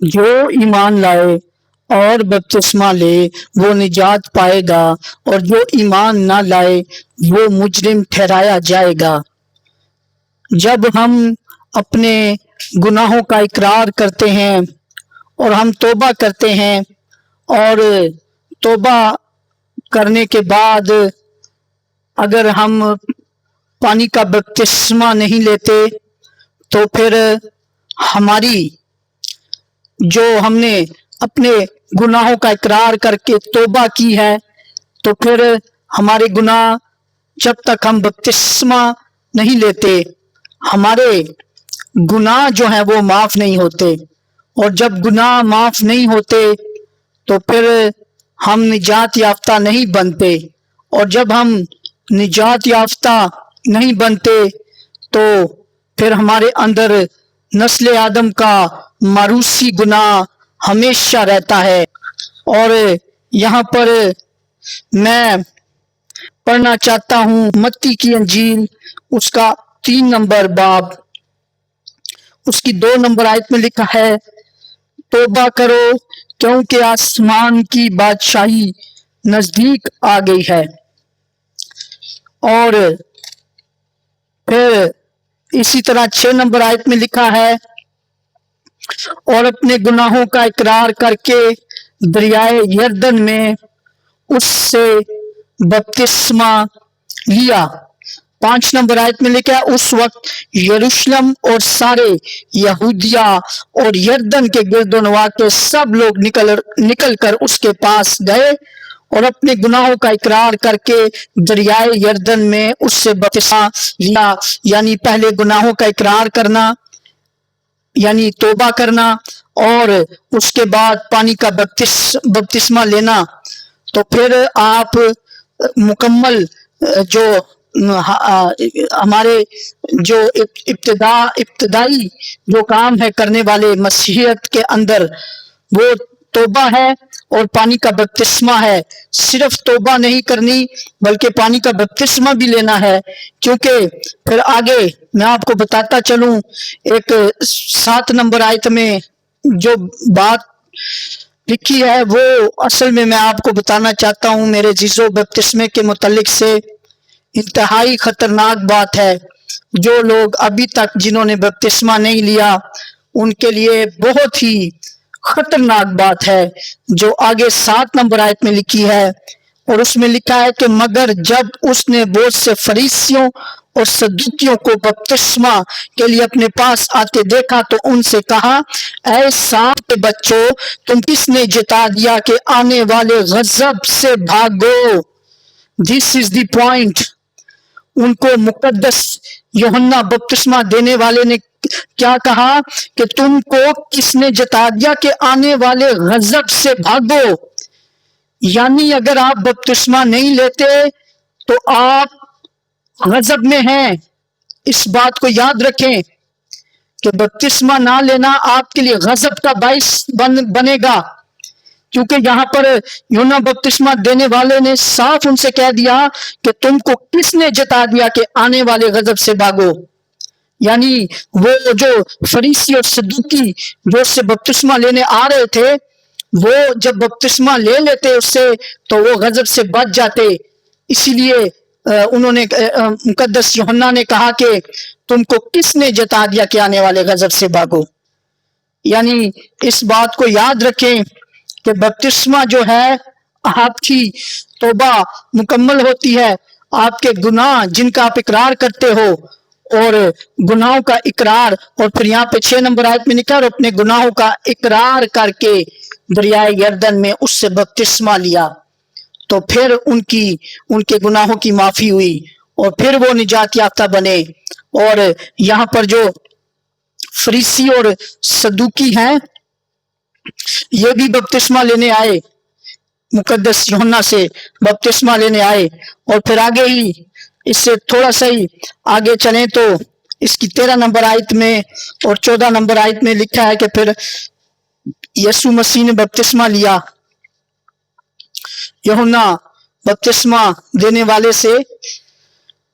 جو ایمان لائے اور بپتسمہ لے وہ نجات پائے گا، اور جو ایمان نہ لائے وہ مجرم ٹھہرایا جائے گا۔ جب ہم اپنے گناہوں کا اقرار کرتے ہیں اور ہم توبہ کرتے ہیں، اور توبہ کرنے کے بعد اگر ہم پانی کا بپتسمہ نہیں لیتے تو پھر ہماری جو ہم نے اپنے گناہوں کا اقرار کر کے توبہ کی ہے تو پھر ہمارے گناہ جب تک ہم بپتسمہ نہیں لیتے ہمارے گناہ جو ہیں وہ معاف نہیں ہوتے، اور جب گناہ معاف نہیں ہوتے تو پھر ہم نجات یافتہ نہیں بنتے، اور جب ہم نجات یافتہ نہیں بنتے تو پھر ہمارے اندر نسل آدم کا موروثی گناہ ہمیشہ رہتا ہے۔ اور یہاں پر میں پڑھنا چاہتا ہوں متی کی انجیل، اس کا 3 نمبر باب، اس کی 2 نمبر آیت میں لکھا ہے، توبہ کرو کیونکہ آسمان کی بادشاہی نزدیک آ گئی ہے۔ اور پھر اسی طرح 6 نمبر آیت میں لکھا ہے، اور اپنے گناہوں کا اقرار کر کے دریائے یردن میں اس سے بپتسمہ لیا۔ 5 نمبر آیت میں لکھا ہے، اس وقت یروشلم اور سارے یہودیہ اور یردن کے گرد و نواح کے سب لوگ نکل کر اس کے پاس گئے اور اپنے گناہوں کا اقرار کر کے دریائے یردن میں اس سے بپتسمہ لیا، یعنی پہلے گناہوں کا اقرار کرنا یعنی توبہ کرنا، اور اس کے بعد پانی کا بپتسمہ لینا، تو پھر آپ مکمل جو ہمارے جو ابتدائی جو کام ہے کرنے والے مسیحیت کے اندر وہ توبہ ہے اور پانی کا بپتسمہ ہے۔ صرف توبہ نہیں کرنی بلکہ پانی کا بپتسمہ بھی لینا ہے، کیونکہ پھر آگے میں آپ کو بتاتا چلوں ایک 7 نمبر آیت میں جو بات لکھی ہے وہ اصل میں آپ کو بتانا چاہتا ہوں میرے عزیزو، بپتسمے کے متعلق سے انتہائی خطرناک بات ہے۔ جو لوگ ابھی تک جنہوں نے بپتسمہ نہیں لیا ان کے لیے بہت ہی خطرناک بات ہے جو آگے 7 نمبر آیت میں لکھی ہے، اور اس میں لکھا ہے کہ مگر جب اس نے بہت سے فریسیوں اور صدوقیوں کو بپتسمہ کے لیے اپنے پاس آتے دیکھا تو ان سے کہا، اے سانپ کے بچوں، تم کس نے جتا دیا کہ آنے والے غضب سے بھاگو۔ This is the point۔ ان کو مقدس یوحنا بپتسمہ دینے والے نے کیا کہا کہ تم کو کس نے جتا دیا کہ آنے والے غضب سے بھاگو، یعنی اگر آپ بپتسمہ نہیں لیتے تو آپ غضب میں ہیں۔ اس بات کو یاد رکھیں کہ بپتسمہ نہ لینا آپ کے لیے غضب کا باعث بنے گا، کیونکہ یہاں پر یوحنا بپتسمہ دینے والے نے صاف ان سے کہہ دیا کہ تم کو کس نے جتا دیا کہ آنے والے غضب سے بھاگو، یعنی وہ جو فریسی اور صدوقی جو اس سے بپتسمہ لینے آ رہے تھے وہ جب بپتسمہ لے لیتے اس سے تو وہ غضب سے بچ جاتے، اسی لیے انہوں نے مقدس یوحنا نے کہا کہ تم کو کس نے جتا دیا کہ آنے والے غضب سے بھاگو۔ یعنی اس بات کو یاد رکھیں کہ بپتسمہ جو ہے آپ کی توبہ مکمل ہوتی ہے، آپ کے گناہ جن کا آپ اقرار کرتے ہو اور گناہوں کا اقرار، اور پھر یہاں پہ 6 نمبر آیت میں لکھا اور اپنے گناہوں کا اقرار کر کے دریائے یردن میں اس سے بپتسمہ لیا، تو پھر ان کے گناہوں کی معافی ہوئی اور پھر وہ نجات یافتہ بنے۔ اور یہاں پر جو فریسی اور صدوقی ہیں یہ بھی بپتسمہ لینے آئے، مقدس یوحنا سے بپتسمہ لینے آئے، اور پھر آگے ہی اس سے تھوڑا سا ہی آگے چلیں تو اس کی 13 نمبر آیت میں اور 14 نمبر آیت میں لکھا ہے کہ پھر یسوع مسیح نے بپتسمہ لیا، یوحنا بپتسمہ دینے والے سے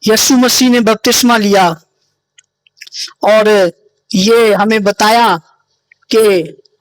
یسوع مسیح نے بپتسمہ لیا، اور یہ ہمیں بتایا کہ